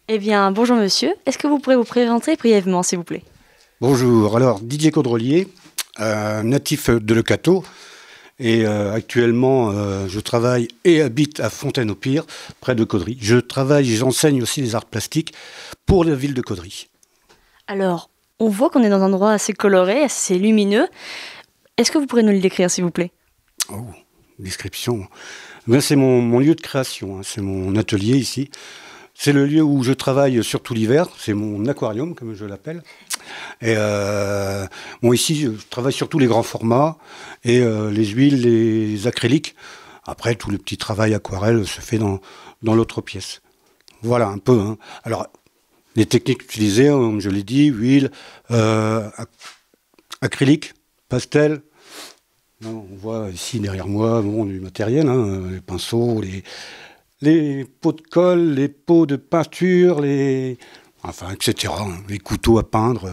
Eh bien, bonjour monsieur. Est-ce que vous pourrez vous présenter brièvement, s'il vous plaît? Bonjour, alors Didier Caudrelier, natif de Le Cateau, et actuellement je travaille et habite à Fontaine-au-Pire, près de Caudry. Je travaille et j'enseigne aussi les arts plastiques pour la ville de Caudry. Alors, on voit qu'on est dans un endroit assez coloré, assez lumineux. Est-ce que vous pourrez nous le décrire, s'il vous plaît? Oh, description. Ben, c'est mon lieu de création, hein, c'est mon atelier ici. C'est le lieu où je travaille surtout l'hiver, c'est mon aquarium comme je l'appelle. Et bon, ici, je travaille surtout les grands formats et les huiles, les acryliques. Après, tout le petit travail aquarelle se fait dans l'autre pièce. Voilà un peu, hein. Alors, les techniques utilisées, comme je l'ai dit, huile, acrylique, pastel. On voit ici derrière moi bon, du matériel, hein, les pinceaux, les pots de colle, les pots de peinture, enfin, etc. Hein, les couteaux à peindre,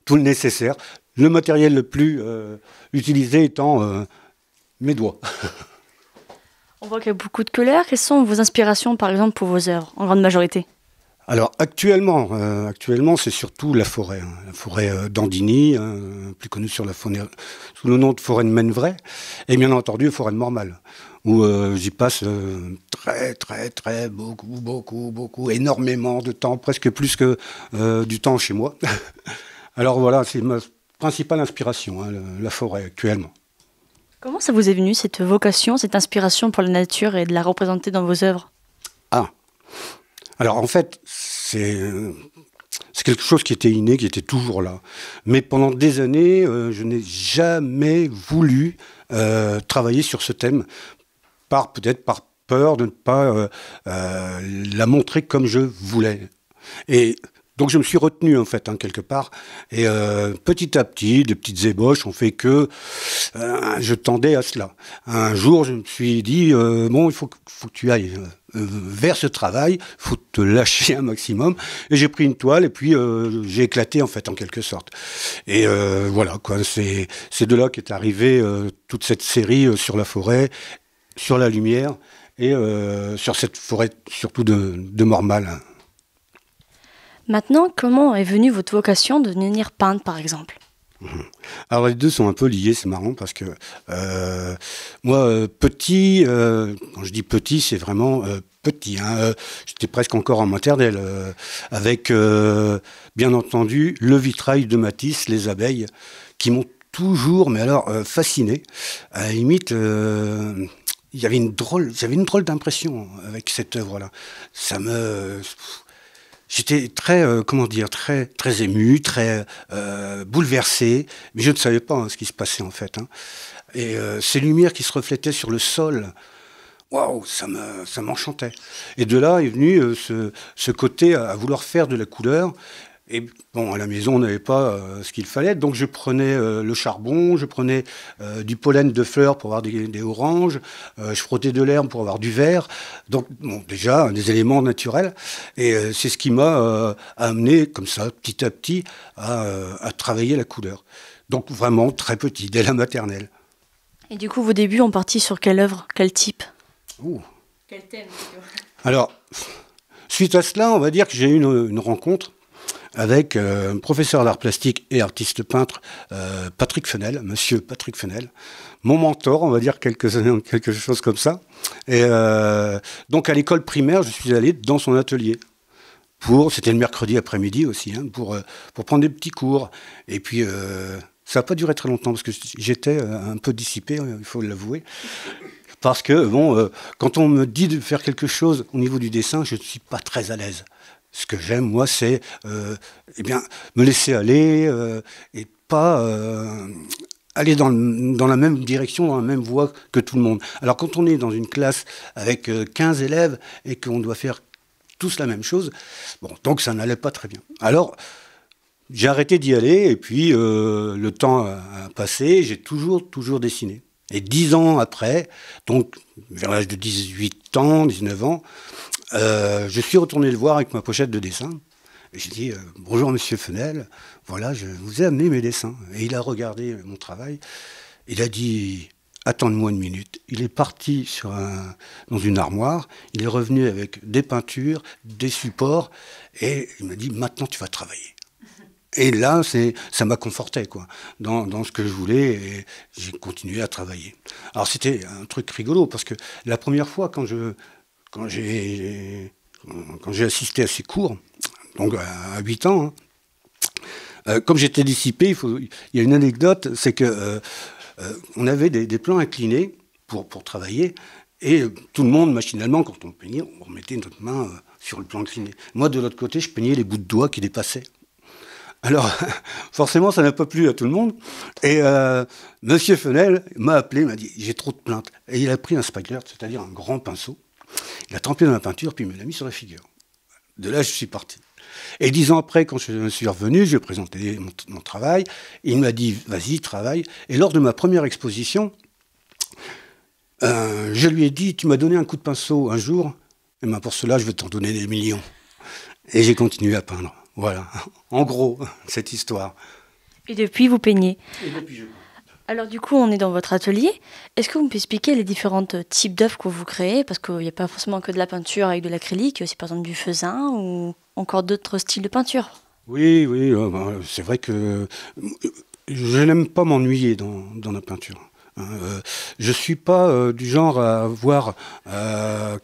tout le nécessaire. Le matériel le plus utilisé étant mes doigts. On voit qu'il y a beaucoup de couleurs. Quelles sont vos inspirations, par exemple, pour vos œuvres, en grande majorité? Alors actuellement, c'est surtout la forêt, hein, la forêt d'Andigny, hein, plus connue sous le nom de forêt de Mennevrey, et bien entendu la forêt de Mormal, où j'y passe très beaucoup, énormément de temps, presque plus que du temps chez moi. Alors voilà, c'est ma principale inspiration, hein, la forêt actuellement. Comment ça vous est venu, cette vocation, cette inspiration pour la nature et de la représenter dans vos œuvres? Ah, alors en fait, c'est quelque chose qui était inné, qui était toujours là. Mais pendant des années, je n'ai jamais voulu travailler sur ce thème, peut-être par peur de ne pas la montrer comme je voulais. Et donc je me suis retenu en fait, hein, quelque part. Et petit à petit, de petites ébauches ont fait que je tendais à cela. Un jour, je me suis dit, bon, faut que tu ailles vers ce travail, il faut te lâcher un maximum. Et j'ai pris une toile et puis j'ai éclaté en fait, en quelque sorte. Et voilà, quoi, c'est de là qu'est arrivée toute cette série sur la forêt, sur la lumière et sur cette forêt surtout de Mormal. Maintenant, comment est venue votre vocation de devenir peintre, par exemple? Alors les deux sont un peu liés, c'est marrant parce que moi petit, quand je dis petit, c'est vraiment petit. Hein, j'étais presque encore en maternelle, avec bien entendu le vitrail de Matisse, les abeilles, qui m'ont toujours, mais alors fasciné. À la limite. J'avais une drôle d'impression avec cette œuvre-là. J'étais très, comment dire, très ému, très bouleversé, mais je ne savais pas hein, ce qui se passait en fait. Hein. Et ces lumières qui se reflétaient sur le sol, waouh, ça m'enchantait. Et de là est venu ce côté à vouloir faire de la couleur. Et bon, à la maison, on n'avait pas ce qu'il fallait, donc je prenais le charbon, je prenais du pollen de fleurs pour avoir des oranges, je frottais de l'herbe pour avoir du vert, donc bon, déjà des éléments naturels, et c'est ce qui m'a amené comme ça, petit à petit, à travailler la couleur. Donc vraiment très petit, dès la maternelle. Et du coup, vos débuts ont parti sur quelle œuvre, quel type? Ouh. Quel thème plutôt? Alors, suite à cela, on va dire que j'ai eu une rencontre avec un professeur d'art plastique et artiste peintre, Patrick Fenel, monsieur Patrick Fenel, mon mentor, on va dire quelque chose comme ça. Et donc à l'école primaire, je suis allé dans son atelier. C'était le mercredi après-midi aussi, hein, pour prendre des petits cours. Et puis ça n'a pas duré très longtemps parce que j'étais un peu dissipé, il faut l'avouer. Parce que bon, quand on me dit de faire quelque chose au niveau du dessin, je ne suis pas très à l'aise. Ce que j'aime, moi, c'est eh bien, me laisser aller et pas aller dans la même direction, dans la même voie que tout le monde. Alors quand on est dans une classe avec 15 élèves et qu'on doit faire tous la même chose, bon, donc ça n'allait pas très bien. Alors j'ai arrêté d'y aller et puis le temps a passé, j'ai toujours dessiné. Et 10 ans après, donc vers l'âge de 18 ans, 19 ans, je suis retourné le voir avec ma pochette de dessin. J'ai dit bonjour monsieur Fenel, voilà, je vous ai amené mes dessins. Et il a regardé mon travail. Il a dit attends-moi une minute. Il est parti dans une armoire, il est revenu avec des peintures, des supports, et il m'a dit, maintenant tu vas travailler. Et là, ça m'a conforté, quoi, dans ce que je voulais, et j'ai continué à travailler. Alors c'était un truc rigolo, parce que la première fois, quand j'ai assisté à ces cours, donc à 8 ans, hein, comme j'étais dissipé, il y a une anecdote, c'est que on avait des plans inclinés pour travailler, et tout le monde, machinalement, quand on peignait, on remettait notre main sur le plan incliné. Moi, de l'autre côté, je peignais les bouts de doigts qui dépassaient. Alors, forcément, ça n'a pas plu à tout le monde. Et Monsieur Fenel m'a appelé, m'a dit, j'ai trop de plaintes. Et il a pris un spackler, c'est-à-dire un grand pinceau. Il a trempé dans la peinture, puis il me l'a mis sur la figure. De là, je suis parti. Et 10 ans après, quand je suis revenu, je lui ai présenté mon travail. Et il m'a dit, vas-y, travaille. Et lors de ma première exposition, je lui ai dit, tu m'as donné un coup de pinceau un jour, et ben pour cela, je vais t'en donner des millions. Et j'ai continué à peindre. Voilà, en gros, cette histoire. Et depuis, vous peignez. Et depuis, je... Alors du coup, on est dans votre atelier. Est-ce que vous pouvez expliquer les différents types d'œuvres que vous créez? Parce qu'il n'y a pas forcément que de la peinture avec de l'acrylique, il y a aussi par exemple du faisin ou encore d'autres styles de peinture. Oui, c'est vrai que je n'aime pas m'ennuyer dans la peinture. Je ne suis pas du genre à voir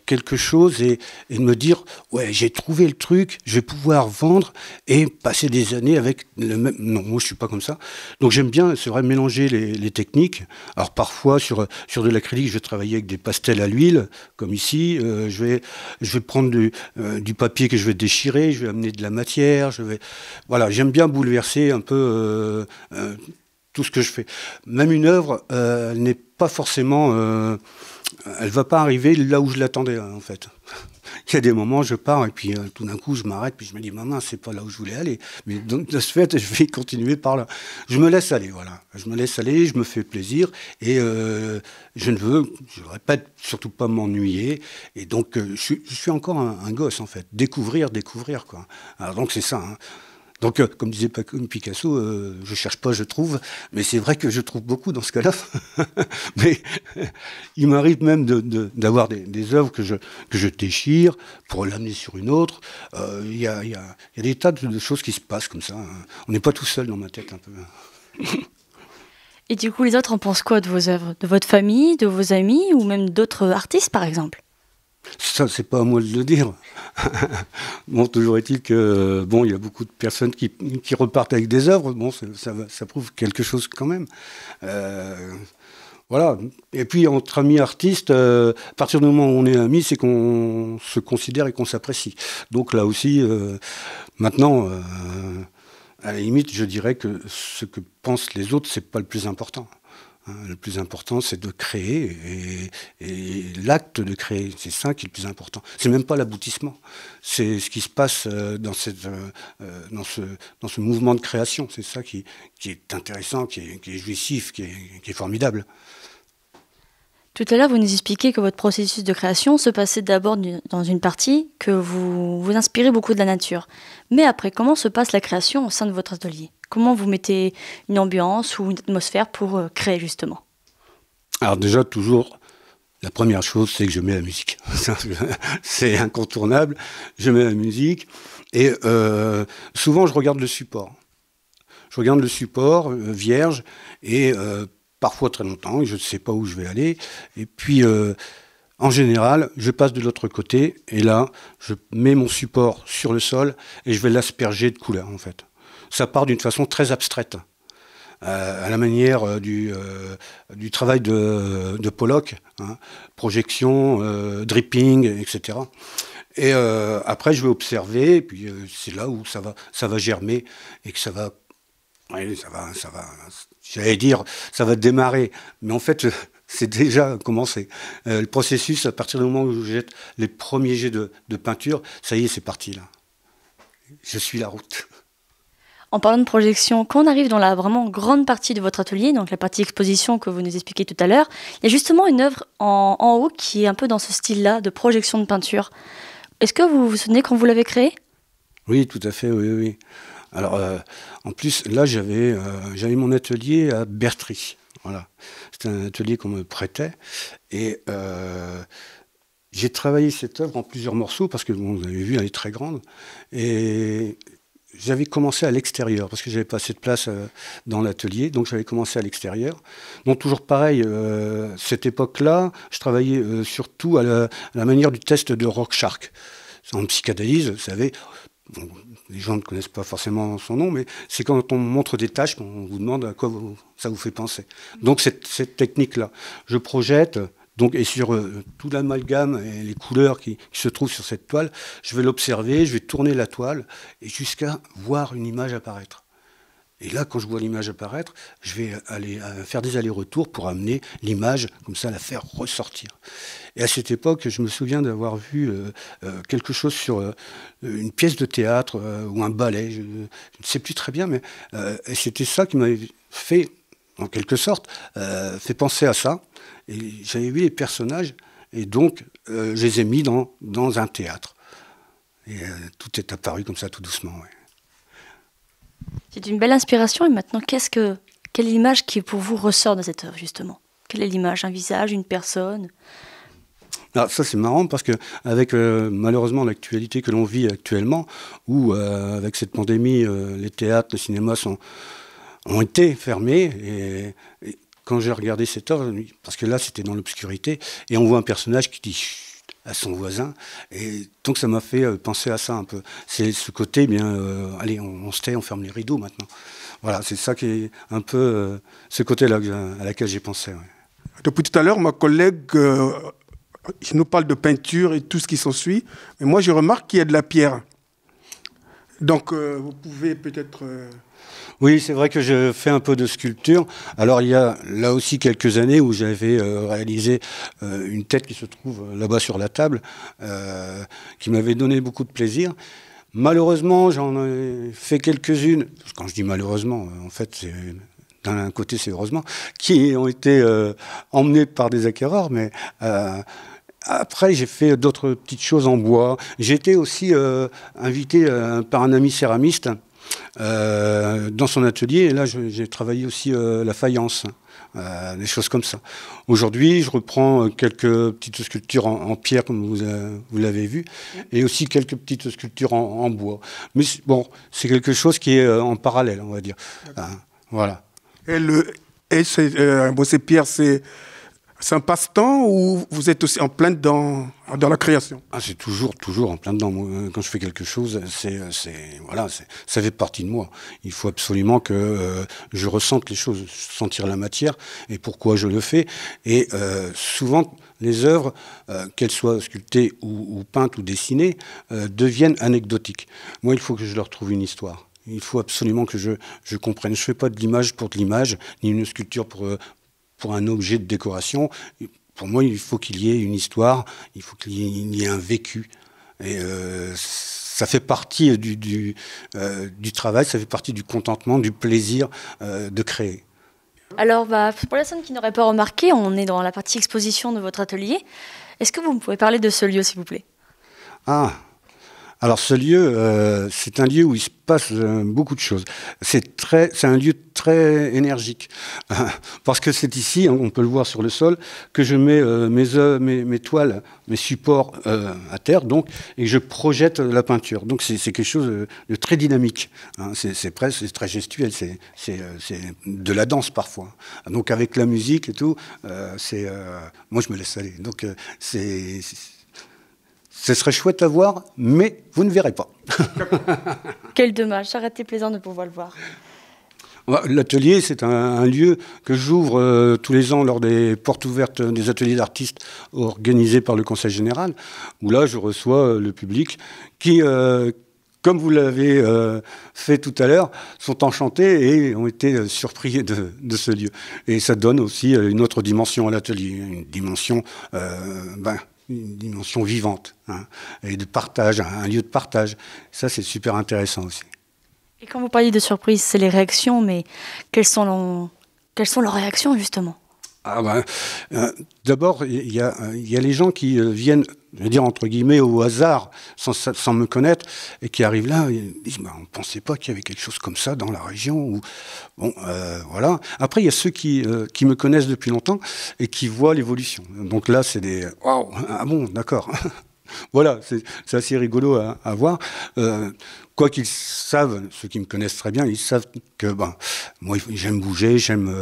quelque chose et de me dire « ouais, j'ai trouvé le truc, je vais pouvoir vendre et passer des années avec le même... » Non, moi je ne suis pas comme ça. Donc j'aime bien, c'est vrai, mélanger les techniques. Alors parfois, sur de l'acrylique, je vais travailler avec des pastels à l'huile, comme ici. Je vais prendre du papier que je vais déchirer, je vais amener de la matière. Voilà, j'aime bien bouleverser un peu... tout ce que je fais. Même une œuvre, elle n'est pas forcément... elle ne va pas arriver là où je l'attendais, en fait. Il y a des moments, je pars, et puis tout d'un coup, je m'arrête, puis je me dis, maman, c'est pas là où je voulais aller. Mais donc, de ce fait, je vais continuer par là. Je me laisse aller, voilà. Je me laisse aller, je me fais plaisir, et je ne veux, je le répète, surtout pas m'ennuyer. Et donc, je suis encore un gosse, en fait. Découvrir, quoi. Alors, donc, c'est ça, hein. Donc, comme disait Picasso, je cherche pas, je trouve. Mais c'est vrai que je trouve beaucoup dans ce cas-là. Mais il m'arrive même d'avoir des œuvres que je déchire pour l'amener sur une autre. Il y a des tas de choses qui se passent comme ça, hein. On n'est pas tout seul dans ma tête, un peu. Et du coup, les autres en pensent quoi de vos œuvres? De votre famille, de vos amis ou même d'autres artistes, par exemple? Ça, c'est pas à moi de le dire. Bon, toujours est-il que bon, il y a beaucoup de personnes qui repartent avec des œuvres. Bon, ça prouve quelque chose quand même. Voilà. Et puis entre amis artistes, à partir du moment où on est amis, c'est qu'on se considère et qu'on s'apprécie. Donc là aussi, maintenant, à la limite, je dirais que ce que pensent les autres, c'est pas le plus important. Le plus important, c'est de créer et l'acte de créer, c'est ça qui est le plus important. C'est même pas l'aboutissement, c'est ce qui se passe dans ce mouvement de création. C'est ça qui est intéressant, qui est jouissif, qui est formidable. Tout à l'heure, vous nous expliquez que votre processus de création se passait d'abord dans une partie que vous vous inspirez beaucoup de la nature. Mais après, comment se passe la création au sein de votre atelier? Comment vous mettez une ambiance ou une atmosphère pour créer justement? Alors déjà, toujours, la première chose, c'est que je mets la musique. C'est incontournable. Je mets la musique et souvent, je regarde le support. Je regarde le support vierge et parfois très longtemps, et je ne sais pas où je vais aller. Et puis, en général, je passe de l'autre côté, et là, je mets mon support sur le sol, et je vais l'asperger de couleurs, en fait. Ça part d'une façon très abstraite, à la manière du travail de Pollock, hein, projection, dripping, etc. Et après, je vais observer, et puis c'est là où ça va germer, et que ça va... Oui, ça va, j'allais dire, ça va démarrer. Mais en fait, c'est déjà commencé. Le processus, à partir du moment où je jette les premiers jets de peinture, ça y est, c'est parti là. Je suis la route. En parlant de projection, quand on arrive dans la vraiment grande partie de votre atelier, donc la partie exposition que vous nous expliquez tout à l'heure, il y a justement une œuvre en haut qui est un peu dans ce style-là, de projection de peinture. Est-ce que vous vous souvenez quand vous l'avez créée? Oui, tout à fait, oui. Alors, en plus, là, j'avais mon atelier à Bertry. Voilà. C'était un atelier qu'on me prêtait. Et j'ai travaillé cette œuvre en plusieurs morceaux, parce que, bon, vous avez vu, elle est très grande. Et j'avais commencé à l'extérieur, parce que j'avais pas assez de place dans l'atelier, donc j'avais commencé à l'extérieur. Donc toujours pareil, cette époque-là, je travaillais surtout à la manière du test de Rorschach. En psychanalyse, vous savez, bon, les gens ne connaissent pas forcément son nom, mais c'est quand on montre des tâches qu'on vous demande à quoi ça vous fait penser. Donc cette technique-là, je projette. Donc, et sur tout l'amalgame et les couleurs qui se trouvent sur cette toile, je vais l'observer, je vais tourner la toile et jusqu'à voir une image apparaître. Et là, quand je vois l'image apparaître, je vais aller faire des allers-retours pour amener l'image, comme ça, la faire ressortir. Et à cette époque, je me souviens d'avoir vu quelque chose sur une pièce de théâtre ou un ballet, je ne sais plus très bien, mais et c'était ça qui m'avait fait, en quelque sorte, fait penser à ça. Et j'avais vu les personnages, et donc je les ai mis dans un théâtre. Et tout est apparu comme ça, tout doucement. Ouais. C'est une belle inspiration. Et maintenant, quelle image qui pour vous ressort de cette œuvre, justement? Quelle est l'image? Un visage, une personne? Alors, ça, c'est marrant parce que avec malheureusement l'actualité que l'on vit actuellement, où avec cette pandémie, les théâtres, les cinémas ont été fermés. Et quand j'ai regardé cette œuvre, parce que là, c'était dans l'obscurité, et on voit un personnage qui dit chut à son voisin, et donc ça m'a fait penser à ça un peu. C'est ce côté, eh bien, allez, on se tait, on ferme les rideaux maintenant. Voilà, c'est ça qui est un peu ce côté-là à laquelle j'ai pensé. Ouais. Depuis tout à l'heure, ma collègue nous parle de peinture et tout ce qui s'ensuit, mais moi je remarque qu'il y a de la pierre. Donc vous pouvez peut-être... Oui, c'est vrai que je fais un peu de sculpture. Alors il y a là aussi quelques années où j'avais réalisé une tête qui se trouve là-bas sur la table, qui m'avait donné beaucoup de plaisir. Malheureusement, j'en ai fait quelques-unes. Quand je dis malheureusement, en fait, d'un côté c'est heureusement, qui ont été emmenées par des acquéreurs, mais... Après, j'ai fait d'autres petites choses en bois. J'ai été aussi invité par un ami céramiste dans son atelier. Et là, j'ai travaillé aussi la faïence, des choses comme ça. Aujourd'hui, je reprends quelques petites sculptures en pierre, comme vous l'avez vu, et aussi quelques petites sculptures en bois. Mais bon, c'est quelque chose qui est en parallèle, on va dire. Voilà. Et ces pierres, c'est un passe-temps ou vous êtes aussi en plein dans la création? C'est toujours en plein dedans. Moi, quand je fais quelque chose, voilà, ça fait partie de moi. Il faut absolument que je ressente les choses, sentir la matière et pourquoi je le fais. Et souvent, les œuvres, qu'elles soient sculptées ou peintes ou dessinées, deviennent anecdotiques. Moi, il faut que je leur trouve une histoire. Il faut absolument que je comprenne. Je ne fais pas de l'image pour de l'image, ni une sculpture pour un objet de décoration. Pour moi, il faut qu'il y ait une histoire, il faut qu'il y ait un vécu. Et ça fait partie du travail, ça fait partie du contentement, du plaisir de créer. Alors, pour les personnes qui n'auraient pas remarqué, on est dans la partie exposition de votre atelier. Est-ce que vous pouvez parler de ce lieu, s'il vous plaît? Alors ce lieu, c'est un lieu où il se passe beaucoup de choses. C'est un lieu très énergique. Parce que c'est ici, on peut le voir sur le sol, que je mets mes toiles, mes supports à terre, donc, et que je projette la peinture. Donc c'est quelque chose de très dynamique. C'est très gestuel, c'est de la danse parfois. Donc avec la musique et tout, moi je me laisse aller. Donc ce serait chouette à voir, mais vous ne verrez pas. Quel dommage, ça aurait été plaisant de pouvoir le voir. L'atelier, c'est un lieu que j'ouvre tous les ans lors des portes ouvertes des ateliers d'artistes organisés par le Conseil général, où là, je reçois le public qui, comme vous l'avez fait tout à l'heure, sont enchantés et ont été surpris de ce lieu. Et ça donne aussi une autre dimension à l'atelier, une dimension vivante, et de partage, un lieu de partage. Ça, c'est super intéressant aussi. Et quand vous parliez de surprise, c'est les réactions, mais quelles sont leurs réactions, justement? D'abord, il y a les gens qui viennent je vais dire entre guillemets au hasard, sans me connaître, et qui arrivent là, ils disent bah, on ne pensait pas qu'il y avait quelque chose comme ça dans la région. Ou, bon, voilà. Après, il y a ceux qui me connaissent depuis longtemps et qui voient l'évolution. Donc là, c'est des waouh, ah bon, d'accord. Voilà, c'est assez rigolo à voir. Quoi qu'ils savent, ceux qui me connaissent très bien, ils savent que moi, j'aime bouger, j'aime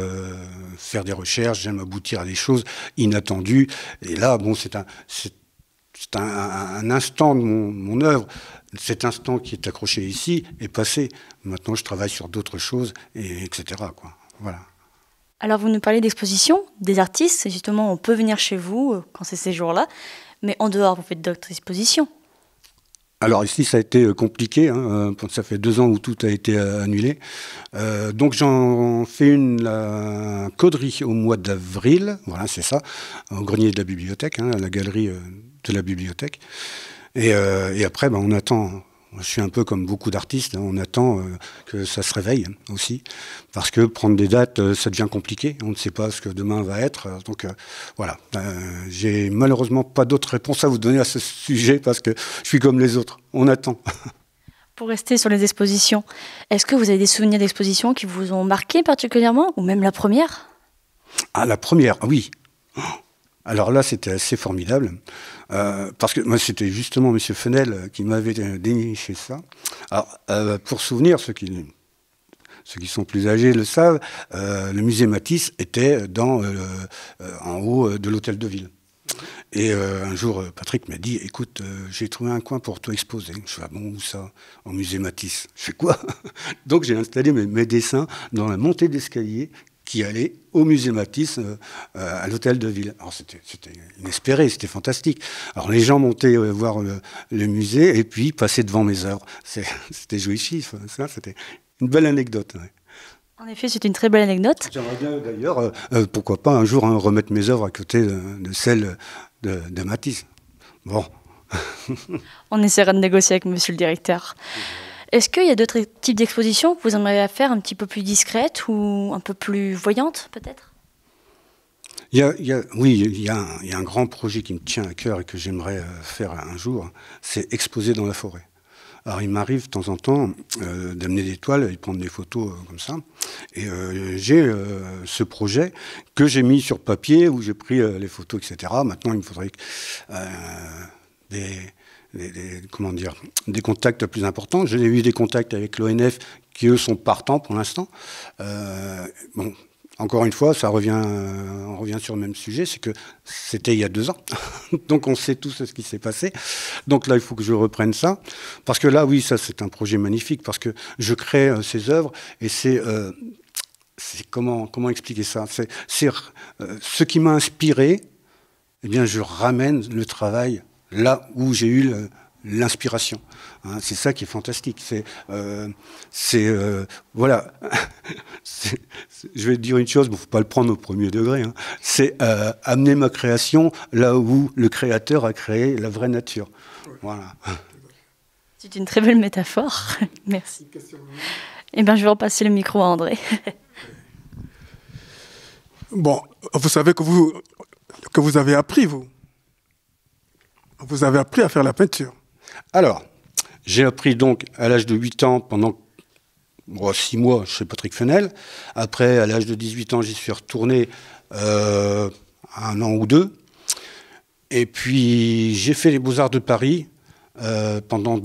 faire des recherches, j'aime aboutir à des choses inattendues. Et là, bon, c'est un instant de mon œuvre. Cet instant qui est accroché ici est passé. Maintenant, je travaille sur d'autres choses, etc., quoi. Voilà. Alors, vous nous parlez d'exposition, des artistes. Et justement, on peut venir chez vous quand c'est ces jours-là. Mais en dehors, vous faites d'autres expositions. Alors ici, ça a été compliqué. Ça fait 2 ans où tout a été annulé. Donc j'en fais la Cauderie au mois d'avril. Voilà, c'est ça, au grenier de la bibliothèque, la galerie de la bibliothèque. Et après, on attend. Je suis un peu comme beaucoup d'artistes, on attend que ça se réveille aussi, parce que prendre des dates, ça devient compliqué, on ne sait pas ce que demain va être, donc voilà. J'ai malheureusement pas d'autres réponses à vous donner à ce sujet, parce que je suis comme les autres, on attend. Pour rester sur les expositions, est-ce que vous avez des souvenirs d'expositions qui vous ont marqué particulièrement, ou même la première ? Ah, la première, oui. Alors là, c'était assez formidable, parce que moi, c'était justement M. Fenel qui m'avait déniché ça. Alors, pour souvenir, ceux qui sont plus âgés le savent, le musée Matisse était en haut de l'hôtel de ville. Et un jour, Patrick m'a dit, écoute, j'ai trouvé un coin pour toi exposer. Je fais, ah bon, où ça ? Au musée Matisse. Je fais quoi ? Donc j'ai installé mes dessins dans la montée d'escalier qui allait au musée Matisse, à l'hôtel de ville. Alors c'était inespéré, c'était fantastique. Alors les gens montaient voir le musée et puis passaient devant mes œuvres. C'était jouissif, ça, c'était une belle anecdote. Ouais. En effet, c'est une très belle anecdote. J'aimerais bien d'ailleurs, pourquoi pas un jour remettre mes œuvres à côté de celles de Matisse. Bon. On essaiera de négocier avec monsieur le directeur. Est-ce qu'il y a d'autres types d'expositions que vous aimeriez faire un petit peu plus discrètes ou un peu plus voyantes, peut-être ? Oui, il y a un grand projet qui me tient à cœur et que j'aimerais faire un jour, c'est exposer dans la forêt. Alors il m'arrive de temps en temps d'amener des toiles et de prendre des photos comme ça. Et j'ai ce projet que j'ai mis sur papier, où j'ai pris les photos, etc. Maintenant, il me faudrait des contacts plus importants. J'ai eu des contacts avec l'ONF qui, eux, sont partants pour l'instant. Bon, encore une fois, on revient sur le même sujet, c'est que c'était il y a 2 ans. Donc on sait tous ce qui s'est passé. Donc là, il faut que je reprenne ça. Parce que là, oui, ça, c'est un projet magnifique, parce que je crée ces œuvres, et c'est comment expliquer ça ? C'est ce qui m'a inspiré, eh bien, je ramène le travail là où j'ai eu l'inspiration. C'est ça qui est fantastique. Voilà. Je vais te dire une chose, il ne faut pas le prendre au premier degré. C'est amener ma création là où le créateur a créé la vraie nature. Voilà. C'est une très belle métaphore. Merci. Eh bien, je vais repasser le micro à André. Bon, vous savez que vous avez appris, vous. Vous avez appris à faire la peinture. Alors, j'ai appris donc à l'âge de 8 ans, pendant 6 mois chez Patrick Fenel. Après, à l'âge de 18 ans, j'y suis retourné 1 an ou 2. Et puis, j'ai fait les Beaux-Arts de Paris pendant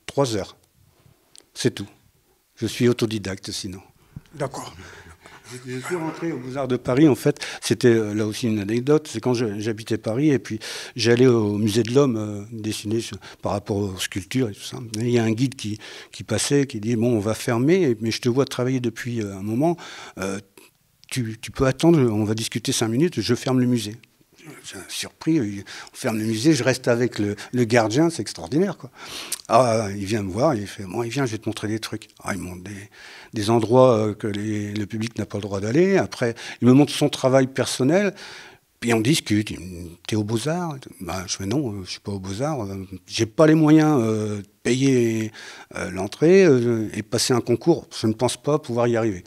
3 heures. C'est tout. Je suis autodidacte, sinon. D'accord. Je suis rentré aux Beaux-Arts de Paris, en fait, c'était là aussi une anecdote, c'est quand j'habitais Paris, et puis j'allais au musée de l'Homme dessiner par rapport aux sculptures et tout ça. Et il y a un guide qui passait, qui dit, bon, on va fermer, mais je te vois travailler depuis un moment, tu peux attendre, on va discuter 5 minutes, je ferme le musée. J'ai surpris, on ferme le musée, je reste avec le gardien, c'est extraordinaire, quoi. Ah, il vient me voir, il fait, bon, viens, je vais te montrer des trucs. Ah, il montre des endroits que le public n'a pas le droit d'aller. Après, il me montre son travail personnel. Puis on discute, t'es aux Beaux-Arts? Bah, je fais non, je suis pas aux Beaux-Arts, j'ai pas les moyens de payer l'entrée et passer un concours, je ne pense pas pouvoir y arriver.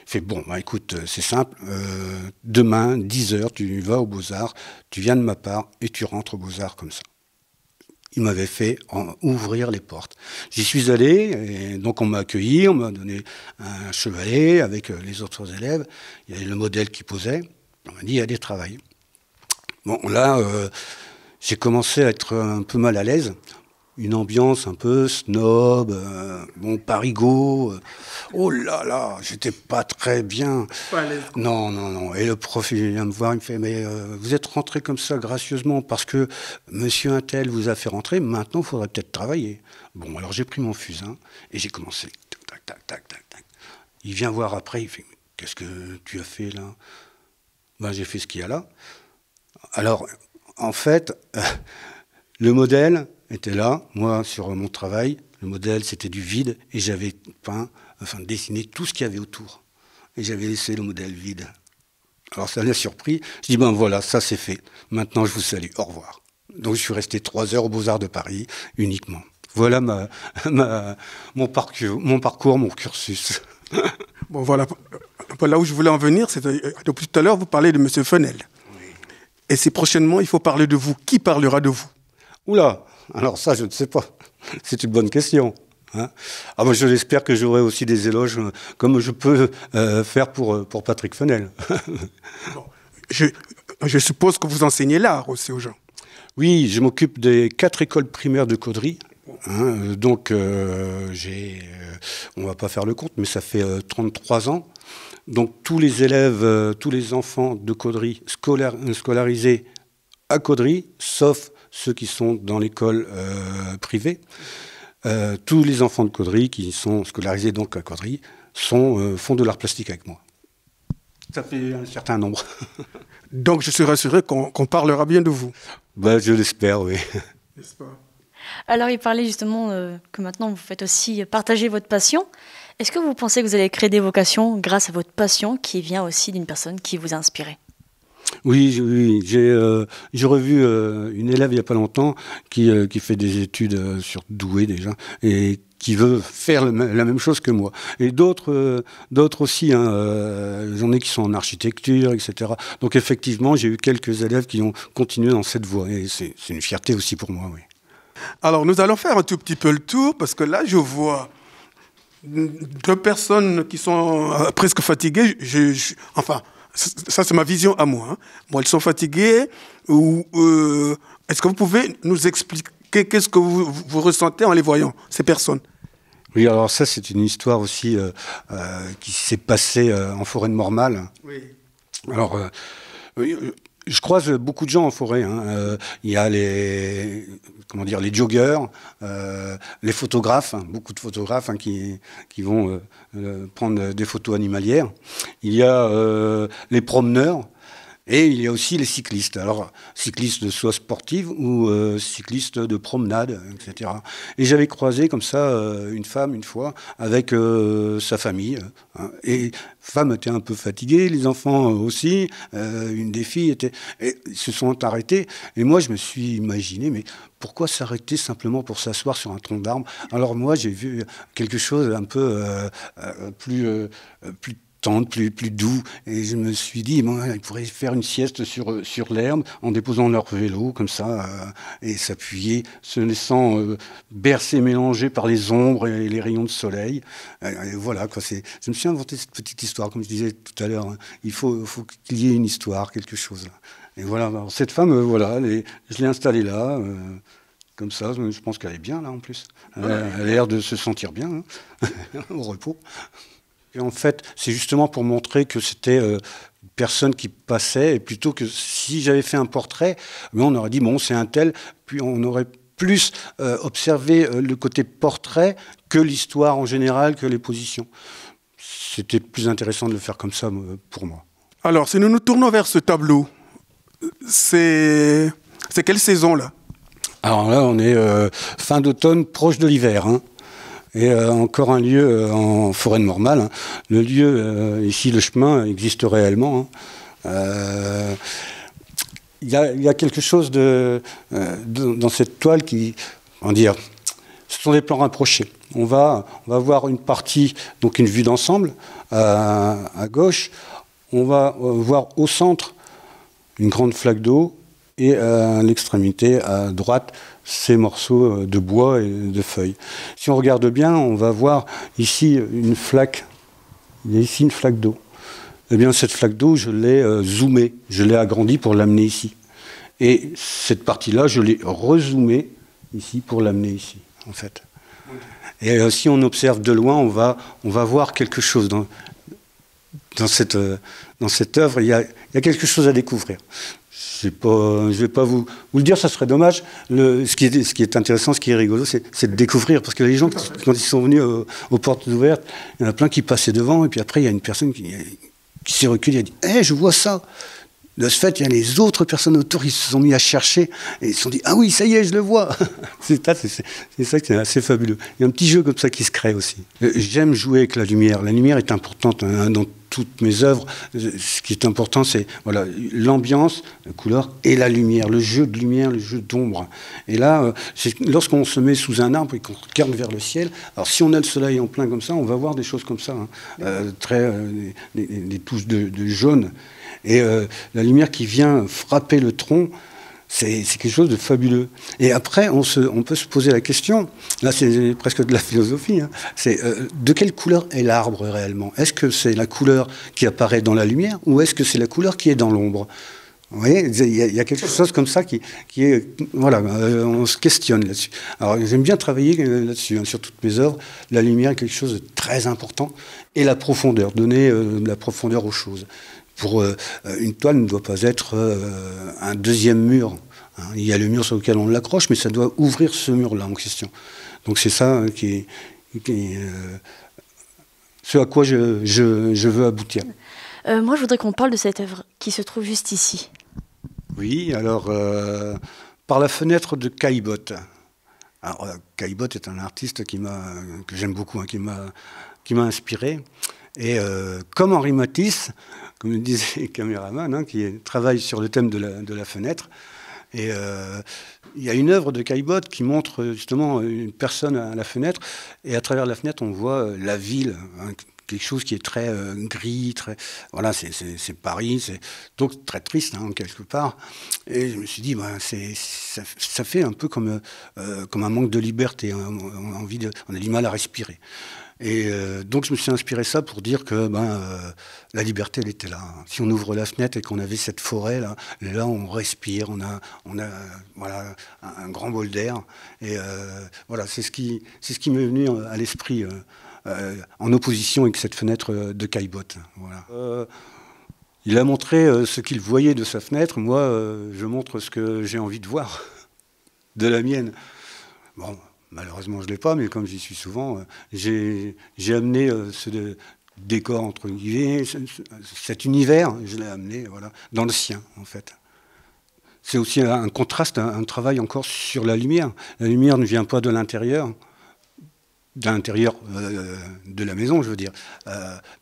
Il fait bon, bah écoute, c'est simple, demain, 10h, tu vas aux Beaux-Arts, tu viens de ma part et tu rentres aux Beaux-Arts comme ça. Il m'avait fait ouvrir les portes. J'y suis allé, et donc on m'a accueilli, on m'a donné un chevalet avec les autres élèves, il y avait le modèle qui posait, on m'a dit allez travailler. Bon, là, j'ai commencé à être un peu mal à l'aise. Une ambiance un peu snob, bon, parigot. Oh là là, j'étais pas très bien. Pas à l'aise. Non, non, non. Et le prof, il vient me voir, il me fait, mais vous êtes rentré comme ça gracieusement parce que monsieur Untel vous a fait rentrer, maintenant il faudrait peut-être travailler. Bon, alors j'ai pris mon fusain et j'ai commencé. Tac, tac, tac, tac, tac. Il vient voir après, il fait, qu'est-ce que tu as fait là? Ben, j'ai fait ce qu'il y a là. Alors, en fait, le modèle était là. Moi, sur mon travail, le modèle, c'était du vide. Et j'avais dessiné tout ce qu'il y avait autour. Et j'avais laissé le modèle vide. Alors, ça l'a surpris. Je dis, ben voilà, ça c'est fait. Maintenant, je vous salue. Au revoir. Donc, je suis resté 3 heures aux Beaux-Arts de Paris, uniquement. Voilà mon parcours, mon cursus. Bon, voilà. Là où je voulais en venir, c'était depuis tout à l'heure, vous parlez de M. Fenel. Et si prochainement, il faut parler de vous. Qui parlera de vous? Oula, alors ça, je ne sais pas. C'est une bonne question. Hein. Ah, moi, je l'espère que j'aurai aussi des éloges comme je peux faire pour Patrick Fenel. Bon, je suppose que vous enseignez l'art aussi aux gens. Oui, je m'occupe des 4 écoles primaires de Caudry. Hein, donc, on va pas faire le compte, mais ça fait 33 ans. Donc tous les élèves, tous les enfants de Caudry scolarisés à Caudry, sauf ceux qui sont dans l'école privée, tous les enfants de Caudry qui sont scolarisés donc à Caudry font de l'art plastique avec moi. Ça fait un certain nombre. Donc je suis rassuré qu'on parlera bien de vous. Ben, je l'espère, oui. N'est-ce pas? Alors, il parlait justement que maintenant vous faites aussi partager votre passion. Est-ce que vous pensez que vous allez créer des vocations grâce à votre passion qui vient aussi d'une personne qui vous a inspiré? Oui, oui. J'ai revu une élève il n'y a pas longtemps qui fait des études sur Douai déjà et qui veut faire la même chose que moi. Et d'autres aussi, hein, j'en ai qui sont en architecture, etc. Donc effectivement, j'ai eu quelques élèves qui ont continué dans cette voie et c'est une fierté aussi pour moi, oui. Alors nous allons faire un tout petit peu le tour parce que là je vois 2 personnes qui sont presque fatiguées. Enfin, ça c'est ma vision à moi. Hein. Bon, elles sont fatiguées. Est-ce que vous pouvez nous expliquer qu'est-ce que vous ressentez en les voyant, ces personnes? Oui, alors ça c'est une histoire aussi qui s'est passée en forêt de Mormal. Oui. Alors, je croise beaucoup de gens en forêt. Hein. Il y a les joggers, les photographes, hein, beaucoup de photographes hein, qui vont prendre des photos animalières. Il y a les promeneurs. Et il y a aussi les cyclistes. Alors, cyclistes soit sportifs ou cyclistes de promenade, etc. Et j'avais croisé comme ça une femme une fois avec sa famille. Hein, et femme était un peu fatiguée, les enfants aussi. Une des filles ils se sont arrêtés. Et moi, je me suis imaginé, mais pourquoi s'arrêter simplement pour s'asseoir sur un tronc d'arbre? Alors moi, j'ai vu quelque chose un peu plus tendre, plus doux. Et je me suis dit, bon, ils pourraient faire une sieste sur l'herbe en déposant leur vélo, comme ça, et s'appuyer, se laissant bercer, mélanger par les ombres et les rayons de soleil. Et voilà, quoi. Je me suis inventé cette petite histoire, comme je disais tout à l'heure. Hein. Il faut qu'il y ait une histoire, quelque chose. Là. Et voilà, alors, cette femme, voilà, je l'ai installée là, comme ça. Je pense qu'elle est bien, là, en plus. Elle a l'air de se sentir bien, hein, au repos. Et en fait, c'est justement pour montrer que c'était une personne qui passait, et plutôt que si j'avais fait un portrait, mais on aurait dit, bon, c'est un tel, puis on aurait plus observé le côté portrait que l'histoire en général, que les positions. C'était plus intéressant de le faire comme ça pour moi. Alors, si nous nous tournons vers ce tableau, c'est quelle saison, là? Alors là, on est fin d'automne, proche de l'hiver, hein. Et encore un lieu en forêt de Mormal. Hein. Le lieu, ici, le chemin, existe réellement. Hein. il y a quelque chose dans cette toile qui, on dire, ce sont des plans rapprochés. On va voir une partie, donc une vue d'ensemble à gauche. On va voir au centre une grande flaque d'eau et à l'extrémité, à droite, ces morceaux de bois et de feuilles. Si on regarde bien, on va voir ici une flaque. Il y a ici une flaque d'eau. Eh bien, cette flaque d'eau, je l'ai zoomée, je l'ai agrandie pour l'amener ici. Et cette partie-là, je l'ai rezoomée ici pour l'amener ici, en fait. Et si on observe de loin, on va voir quelque chose dans cette œuvre. Il y a quelque chose à découvrir. Je ne vais pas vous le dire, ça serait dommage. Ce qui est intéressant, ce qui est rigolo, c'est de découvrir. Parce que les gens, quand ils sont venus aux portes ouvertes, il y en a plein qui passaient devant, et puis après, il y a une personne qui s'est reculée et a dit « Hé, je vois ça !» De ce fait, il y a les autres personnes autour qui se sont mis à chercher et ils se sont dit « Ah oui, ça y est, je le vois !» C'est ça qui est assez fabuleux. Il y a un petit jeu comme ça qui se crée aussi. J'aime jouer avec la lumière. La lumière est importante dans toutes mes œuvres. Ce qui est important, c'est voilà, l'ambiance, la couleur et la lumière, le jeu de lumière, le jeu d'ombre. Et là, lorsqu'on se met sous un arbre et qu'on regarde vers le ciel, alors si on a le soleil en plein comme ça, on va voir des choses comme ça, des touches de jaune. Et la lumière qui vient frapper le tronc, c'est quelque chose de fabuleux. Et après, on peut se poser la question, là c'est presque de la philosophie, hein, c'est de quelle couleur est l'arbre réellement? Est-ce que c'est la couleur qui apparaît dans la lumière ou est-ce que c'est la couleur qui est dans l'ombre? Vous voyez, il y a quelque chose comme ça qui est... Voilà, on se questionne là-dessus. Alors j'aime bien travailler là-dessus, hein, sur toutes mes œuvres. La lumière est quelque chose de très important. Et la profondeur, donner de la profondeur aux choses. Pour une toile ne doit pas être un deuxième mur. Hein. Il y a le mur sur lequel on l'accroche, mais ça doit ouvrir ce mur-là en question. Donc c'est ça qui est ce à quoi je veux aboutir. Moi, je voudrais qu'on parle de cette œuvre qui se trouve juste ici. Oui, alors, par la fenêtre de Caillebotte. Alors, Caillebotte est un artiste que j'aime beaucoup, hein, qui m'a inspiré. Et comme Henri Matisse, comme le disait le caméraman, hein, qui travaille sur le thème de la fenêtre, et il y a une œuvre de Caillebotte qui montre justement une personne à la fenêtre, et à travers la fenêtre, on voit la ville, hein, quelque chose qui est très gris, très voilà, c'est Paris, c'est donc très triste, hein, quelque part. Et je me suis dit, ça fait un peu comme un manque de liberté, hein, on a du mal à respirer. Et donc je me suis inspiré ça pour dire que la liberté, elle était là. Si on ouvre la fenêtre et qu'on avait cette forêt là on respire, on a voilà un grand bol d'air. Et voilà, c'est ce qui m'est venu à l'esprit en opposition avec cette fenêtre de Caillebotte. Voilà. Il a montré ce qu'il voyait de sa fenêtre. Moi, je montre ce que j'ai envie de voir de la mienne. Bon. Malheureusement, je ne l'ai pas, mais comme j'y suis souvent, j'ai amené ce décor, entre guillemets, cet univers, je l'ai amené dans le sien, en fait. C'est aussi un contraste, un travail encore sur la lumière. La lumière ne vient pas de l'intérieur de la maison, je veux dire,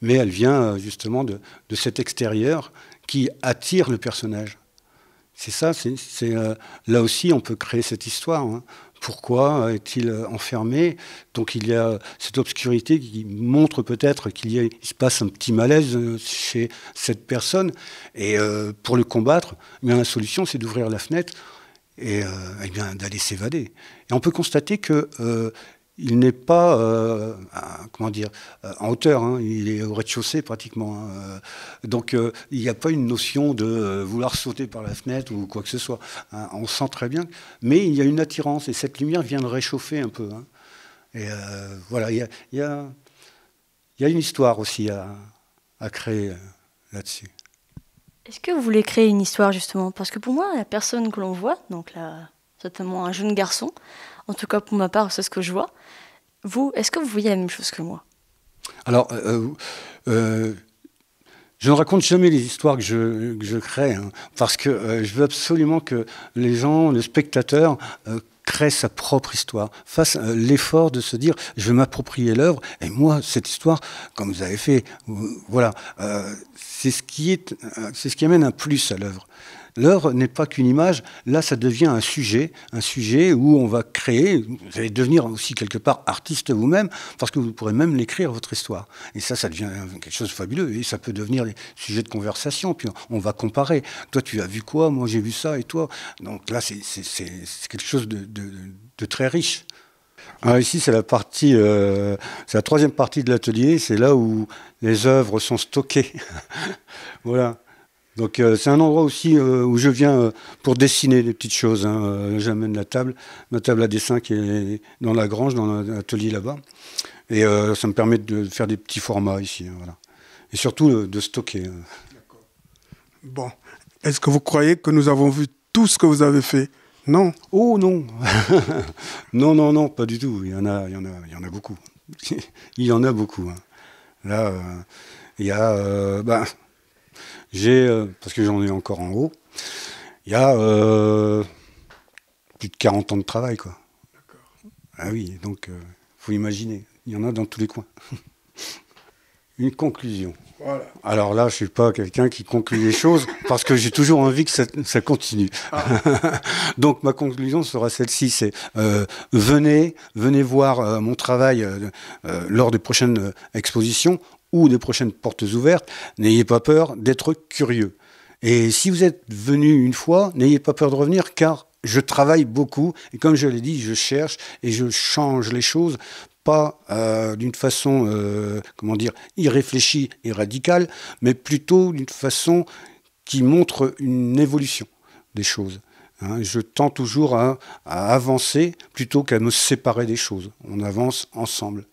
mais elle vient justement de cet extérieur qui attire le personnage. C'est ça, là aussi, on peut créer cette histoire, hein. Pourquoi est-il enfermé? Donc il y a cette obscurité qui montre peut-être qu'il se passe un petit malaise chez cette personne. Et pour le combattre, la solution, c'est d'ouvrir la fenêtre et d'aller s'évader. Et on peut constater que il n'est pas en hauteur, hein, il est au rez-de-chaussée pratiquement. Hein, donc il n'y a pas une notion de vouloir sauter par la fenêtre ou quoi que ce soit. Hein, on sent très bien, mais il y a une attirance et cette lumière vient de réchauffer un peu. Hein, et voilà, il y a une histoire aussi à créer là-dessus. Est-ce que vous voulez créer une histoire justement? Parce que pour moi, la personne que l'on voit, donc là, certainement un jeune garçon, en tout cas pour ma part, c'est ce que je vois. Vous, est-ce que vous voyez la même chose que moi? Alors, je ne raconte jamais les histoires que je crée, hein, parce que je veux absolument que les gens, le spectateur, crée sa propre histoire, fasse l'effort de se dire je vais m'approprier l'œuvre, et moi, cette histoire, comme vous avez fait, voilà, c'est ce qui amène un plus à l'œuvre. L'œuvre n'est pas qu'une image, là ça devient un sujet où on va créer, vous allez devenir aussi quelque part artiste vous-même, parce que vous pourrez même l'écrire, votre histoire. Et ça devient quelque chose de fabuleux, et ça peut devenir des sujets de conversation, puis on va comparer. Toi tu as vu quoi, moi j'ai vu ça, et toi. Donc là c'est quelque chose de très riche. Alors ici, c'est la partie, c'est la troisième partie de l'atelier. C'est là où les œuvres sont stockées. Voilà. Donc c'est un endroit aussi où je viens pour dessiner des petites choses. Hein. J'amène ma table à dessin qui est dans la grange, dans l'atelier là-bas. Et ça me permet de faire des petits formats ici. Hein, voilà. Et surtout de stocker. D'accord. Bon. Est-ce que vous croyez que nous avons vu tout ce que vous avez fait? Non. Oh non. Non, pas du tout. Il y en a beaucoup. Il y en a beaucoup. Hein. Là, il y a, parce que j'en ai encore en haut, il y a plus de 40 ans de travail, quoi. D'accord. Ah oui, donc faut imaginer. Il y en a dans tous les coins. Une conclusion. Voilà. Alors là, je suis pas quelqu'un qui conclut les choses parce que j'ai toujours envie que ça continue. Ah. Donc ma conclusion sera celle-ci, c'est venez voir mon travail lors des prochaines expositions ou des prochaines portes ouvertes. N'ayez pas peur d'être curieux. Et si vous êtes venu une fois, n'ayez pas peur de revenir car je travaille beaucoup et comme je l'ai dit, je cherche et je change les choses. Pas d'une façon, irréfléchie et radicale, mais plutôt d'une façon qui montre une évolution des choses. Hein, je tends toujours à avancer plutôt qu'à me séparer des choses. On avance ensemble.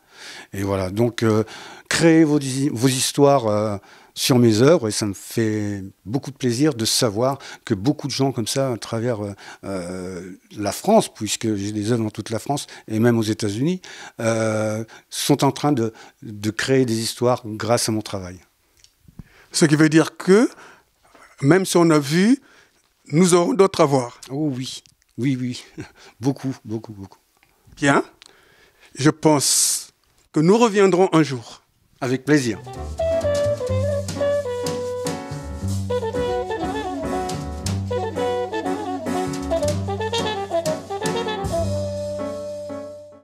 Et voilà, donc créez vos histoires sur mes œuvres et ça me fait beaucoup de plaisir de savoir que beaucoup de gens comme ça à travers la France, puisque j'ai des œuvres dans toute la France et même aux États-Unis, sont en train de créer des histoires grâce à mon travail. Ce qui veut dire que même si on a vu, nous aurons d'autres à voir. Oh oui, beaucoup. Bien, je pense que nous reviendrons un jour. Avec plaisir.